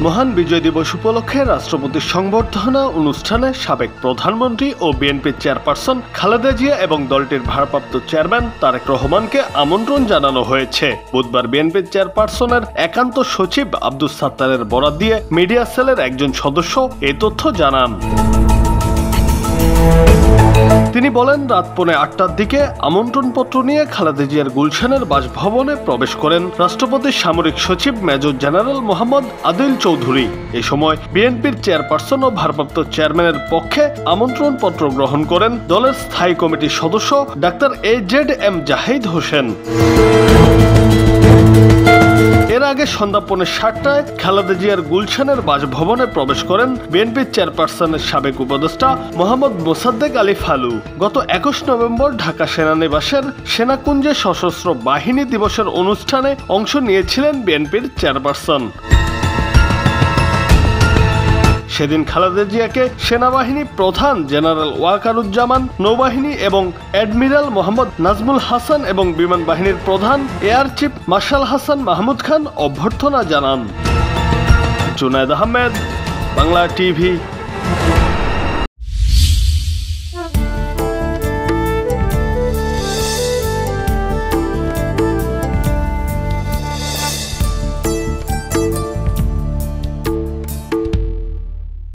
মহান বিজয় দিবস উপলক্ষে রাষ্ট্রপতির সংবর্ধনা অনুষ্ঠানে সাবেক প্রধানমন্ত্রী ও বিএনপির চেয়ারপারসন খালেদা জিয়া এবং দলটির ভারপ্রাপ্ত চেয়ারম্যান তারেক রহমানকে আমন্ত্রণ জানানো হয়েছে। বুধবার বিএনপির চেয়ারপারসনের একান্ত সচিব আব্দুস সাত্তারের বরাত দিয়ে মিডিয়া সেলের একজন সদস্য এই তথ্য জানান। তিনি বলেন, রাত 8:45-টার দিকে আমন্ত্রণপত্র নিয়ে খালেদা জিয়ার গুলশানের বাসভবনে প্রবেশ করেন রাষ্ট্রপতির সামরিক সচিব মেজর জেনারেল মোহাম্মদ আদিল চৌধুরী। এ সময় বিএনপির চেয়ারপারসন ও ভারপ্রাপ্ত চেয়ারম্যানের পক্ষে আমন্ত্রণপত্র গ্রহণ করেন দলের স্থায়ী কমিটির সদস্য ডাক্তার AZM জাহিদ হোসেন। এর আগে সন্ধ্যা 7:45-টায় খালেদা জিয়ার গুলশানের বাসভবনে প্রবেশ করেন বিএনপির চেয়ারপারসনের সাবেক উপদেষ্টা মোহাম্মদ মোসাদ্দেক আলী ফালু। গত 21 নভেম্বর ঢাকা সেনানিবাসের সেনাকুঞ্জে সশস্ত্র বাহিনী দিবসের অনুষ্ঠানে অংশ নিয়েছিলেন বিএনপির চেয়ারপারসন। সেদিন খালেদা জিয়াকে সেনাবাহিনী প্রধান জেনারেল ওয়াকারুজ্জামান, নৌবাহিনী এবং অ্যাডমিরাল মোহাম্মদ নাজমুল হাসান এবং বিমান বাহিনীর প্রধান air chief marshal Hasan Mahmud Khan অভ্যর্থনা জানান। জুনায়েদ আহমেদ, বাংলা টিভি।